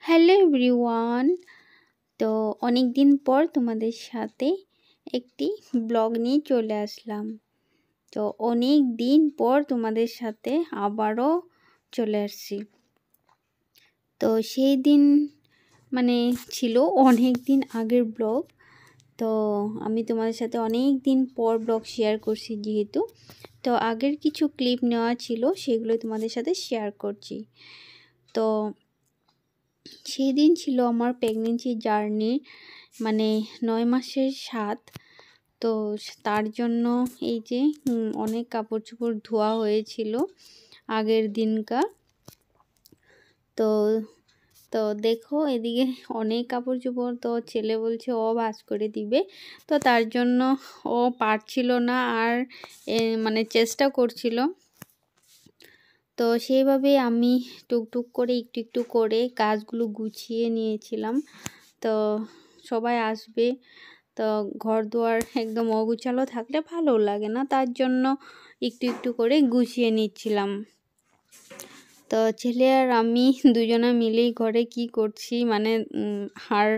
Hello everyone. তো অনেক দিন পর তোমাদের সাথে একটি ব্লগ নিয়ে চলে আসলাম। তো অনেক দিন পর তোমাদের সাথে আবারও চলে আসছি। তো সেই দিন ছিল অনেক দিন আগের ব্লগ। তো আমি তোমাদের সাথে অনেক দিন পর ব্লগ শেয়ার করছি যেহেতু, তো আগের কিছু ক্লিপ নেওয়া ছিল সেগুলো তোমাদের সাথে শেয়ার করছি। তো সেই দিন ছিল আমার প্রেগনেন্সি জার্নি, 9 মাসের স্বাদ। তো তার জন্য এই যে অনেক কাপড় চোপড় ধোয়া হয়েছিল আগের দিনকার। তো তো দেখো এদিকে অনেক কাপড় চোপড়, তো ছেলে বলছে ও ভাঁজ করে দিবে। তো তার জন্য ও পারছিল না আর চেষ্টা করছিল। তো সেইভাবে আমি টুকটুক করে একটু একটু করে কাজগুলো গুছিয়ে নিয়েছিলাম। তো সবাই আসবে, তো ঘর দুয়ার একদম অগুছালো থাকলে ভালো লাগে না, তার জন্য একটু একটু করে গুছিয়ে নিচ্ছিলাম। তো ছেলে আর আমি দুজনে মিলেই ঘরে কি করছি আর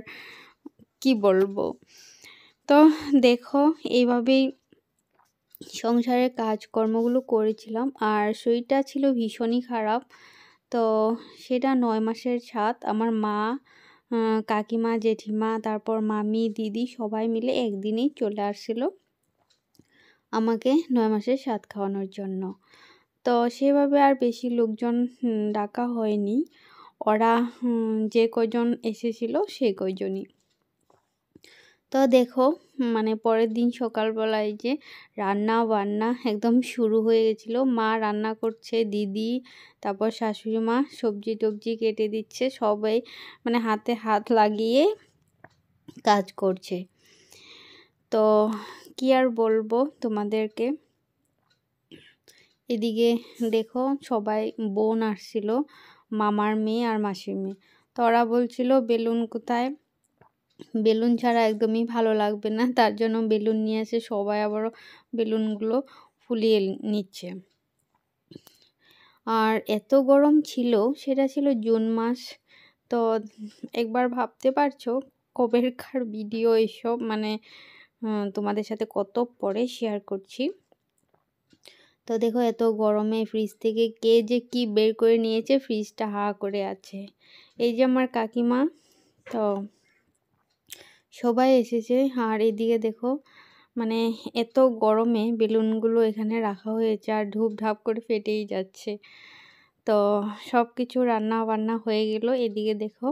কি বলবো। তো দেখো এইভাবেই সংসারের কাজকর্মগুলো করেছিলাম। আর শরীরটা ছিল ভীষণই খারাপ। তো সেটা 9 মাসের স্বাদ। আমার মা, কাকিমা, জেঠিমা, তারপর মামি, দিদি সবাই মিলে একদিনেই চলে আসছিল আমাকে 9 মাসের স্বাদ খাওয়ানোর জন্য। তো সেভাবে আর বেশি লোকজন ডাকা হয়নি। ওরা যে কয়জন এসেছিল সেই কয়জনই। তো দেখো পরের দিন সকালবেলায় যে রান্না বান্না একদম শুরু হয়ে গেছিলো। মা রান্না করছে, দিদি, তারপর শাশুড়ি মা সবজি টবজি কেটে দিচ্ছে, সবাই হাতে হাত লাগিয়ে কাজ করছে। তো কি আর বলবো তোমাদেরকে। এদিকে দেখো সবাই বোন আসছিল, মামার মেয়ে আর মাসির মেয়ে। তো ওরা বলছিল বেলুন কোথায়, বেলুন ছাড়া একদমই ভালো লাগবে না, তার জন্য বেলুন নিয়ে এসে সবাই আবারও বেলুনগুলো ফুলিয়ে নিচ্ছে। আর এত গরম ছিল, সেটা ছিল জুন মাস। তো একবার ভাবতে পারছো কবেরকার ভিডিও এসব, তোমাদের সাথে কত পরে শেয়ার করছি। তো দেখো এত গরমে ফ্রিজ থেকে কে যে কি বের করে নিয়েছে, ফ্রিজটা হা করে আছে। এই যে আমার কাকিমা, তো সবাই এসেছে। আর এদিকে দেখো এত গরমে বেলুনগুলো এখানে রাখা হয়েছে আর ধূপ ধাপ করে ফেটেই যাচ্ছে। তো সব কিছু রান্না বান্না হয়ে গেল। এদিকে দেখো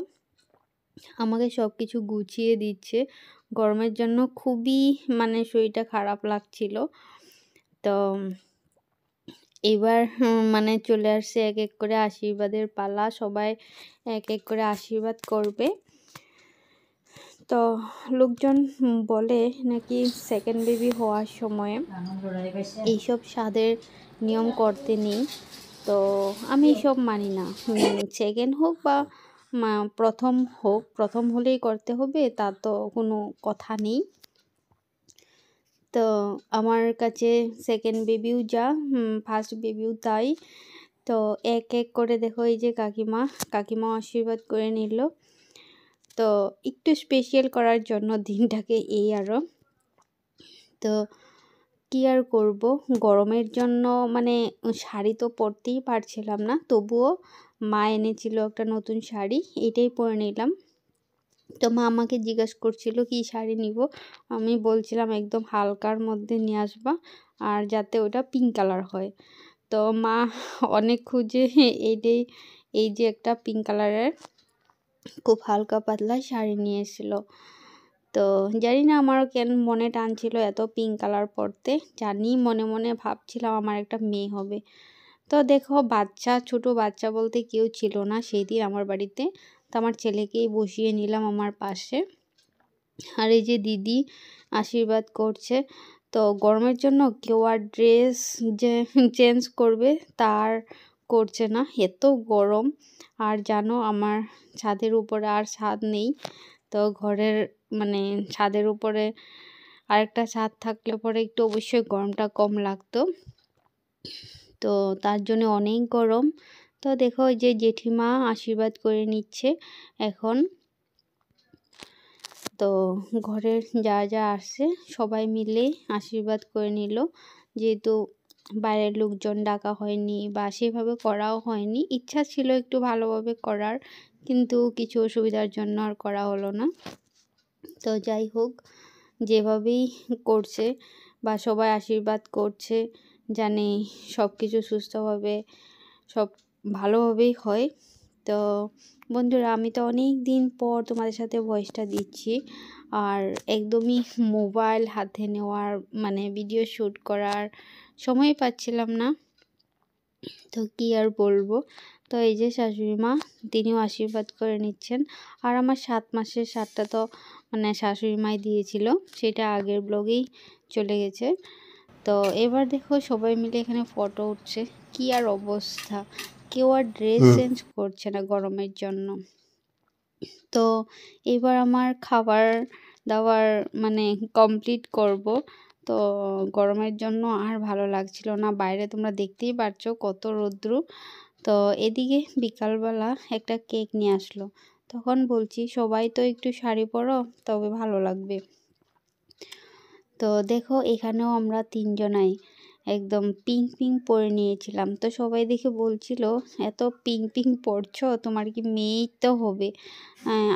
আমাকে সব কিছু গুছিয়ে দিচ্ছে। গরমের জন্য খুবই শরীরটা খারাপ লাগছিল। তো এবার চলে আসছে এক এক করে আশীর্বাদের পালা, সবাই এক এক করে আশীর্বাদ করবে। তো লোকজন বলে নাকি সেকেন্ড বেবি হওয়ার সময় এইসব স্বাদের নিয়ম করতে নেই। তো আমি এসব মানি না। সেকেন্ড হোক বা প্রথম হলেই করতে হবে তা তো কোনো কথা নেই। তো আমার কাছে সেকেন্ড বেবিও যা, ফার্স্ট বেবিও তাই। তো এক এক করে দেখো এই যে কাকিমা আশীর্বাদ করে নিল। তো একটু স্পেশাল করার জন্য দিনটাকে এই আরও। তো কি আর করব, গরমের জন্য শাড়ি তো পরতেই পারছিলাম না, তবুও মা এনেছিল একটা নতুন শাড়ি, এটাই পরে নিলাম। তো মা আমাকে জিজ্ঞাসা করছিল কি শাড়ি নিব। আমি বলছিলাম একদম হালকার মধ্যে নিয়ে আসবা, আর যাতে ওটা পিঙ্ক কালার হয়। তো মা অনেক খুঁজে এই যে একটা পিঙ্ক কালারের খুব হালকা পাতলা শাড়ি নিয়ে এসেছিল। তো জানি না আমারও কেন মনে টানছিল এত পিঙ্ক কালার পরতে, জানি মনে মনে ভাবছিলাম আমার একটা মেয়ে হবে। তো দেখো ছোট বাচ্চা বলতে কেউ ছিল না সেই দিন আমার বাড়িতে। তো আমার ছেলেকেই বসিয়ে নিলাম আমার পাশে। আর এই যে দিদি আশীর্বাদ করছে। তো গরমের জন্য কেউ আর ড্রেস যে চেঞ্জ করবে তার করছে না, এত গরম। আর জানো আমার ছাদের উপরে আর ছাদ নেই। তো ঘরের ছাদের উপরে আরেকটা ছাদ থাকলে পরে একটু অবশ্যই গরমটা কম লাগতো। তো তার জন্য অনেক গরম। তো দেখো ওই যে জেঠিমা আশীর্বাদ করে নিচ্ছে এখন। তো ঘরের যা যা আসছে সবাই মিলে আশীর্বাদ করে নিল, যেহেতু বাইরের লোকজন ডাকা হয়নি বা সেভাবে করাও হয়নি। ইচ্ছা ছিল একটু ভালোভাবে করার, কিন্তু কিছু অসুবিধার জন্য আর করা হলো না। তো যাই হোক, যেভাবেই করছে বা সবাই আশীর্বাদ করছে, জানি সব কিছু সুস্থভাবে সব ভালোভাবেই হয়। তো বন্ধুরা, আমি তো অনেক দিন পর তোমাদের সাথে ভয়েসটা দিচ্ছি, আর একদমই মোবাইল হাতে নেওয়ার মানে ভিডিও শ্যুট করার সময় পাচ্ছিলাম না, তো কি আর বলবো। তো এই যে শাশুড়ি মা, তিনিও আশীর্বাদ করে নিচ্ছেন। আর আমার 7 মাসের সারটা তো মানে শাশুড়ি মাই দিয়েছিল, সেটা আগের ব্লগেই চলে গেছে। তো এবার দেখো সবাই মিলে এখানে ফটো উঠছে। কি আর অবস্থা, কেউ আর ড্রেস চেঞ্জ করছে না গরমের জন্য। তো এবার আমার খাবার দাবার মানে কমপ্লিট করব। তো গরমের জন্য আর ভালো লাগছিল না, বাইরে তোমরা দেখতেই পারছো কত রৌদ্র। তো এদিকে বিকালবেলা একটা কেক নিয়ে আসলো, তখন বলছি সবাই তো একটু শাড়ি পরো তবে ভালো লাগবে। তো দেখো এখানেও আমরা 3 জনাই একদম পিঙ্ক পিঙ্ক পরে নিয়েছিলাম। তো সবাই দেখে বলছিল, এত পিঙ্ক পিঙ্ক পরছো, তোমার কি মেয়েই তো হবে।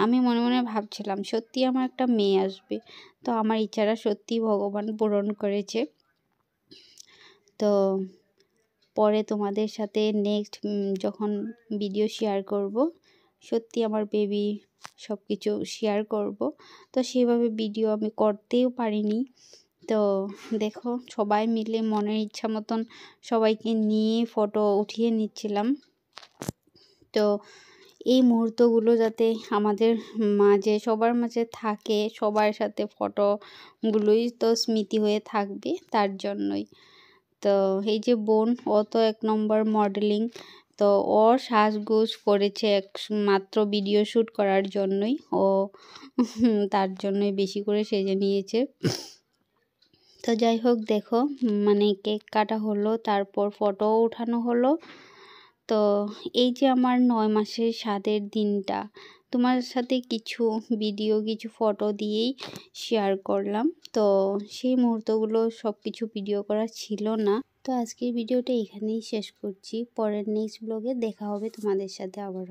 আমি মনে মনে ভাবছিলাম সত্যি আমার একটা মেয়ে আসবে। তো আমার ইচ্ছাটা সত্যি ভগবান পূরণ করেছে। তো পরে তোমাদের সাথে নেক্সট যখন ভিডিও শেয়ার করব, সত্যি আমার বেবি সব কিছু শেয়ার করব। তো সেভাবে ভিডিও আমি করতেও পারিনি। তো দেখো সবাই মিলে মনের ইচ্ছা মতন সবাইকে নিয়ে ফটো উঠিয়ে নিচ্ছিলাম। তো এই মুহূর্তগুলো যাতে আমাদের মাঝে সবার মাঝে থাকে, সবার সাথে ফটোগুলোই তো স্মৃতি হয়ে থাকবে, তার জন্যই। তো এই যে বোন, ও তো 1 নম্বর মডেলিং। তো ও সাজগোজ করেছে মাত্র ভিডিও শ্যুট করার জন্যই, ও তার জন্যই বেশি করে সেজে নিয়েছে। তো যাই হোক দেখো, মানে কেক কাটা হলো, তারপর ফটোও উঠানো হলো। তো এই যে আমার 9 মাসের স্বাদের দিনটা তোমার সাথে কিছু ভিডিও কিছু ফটো দিয়েই শেয়ার করলাম। তো সেই মুহূর্তগুলো সব কিছু ভিডিও করা ছিল না। তো আজকের ভিডিওটা এখানেই শেষ করছি, পরের নেক্সট ব্লগে দেখা হবে তোমাদের সাথে আবার।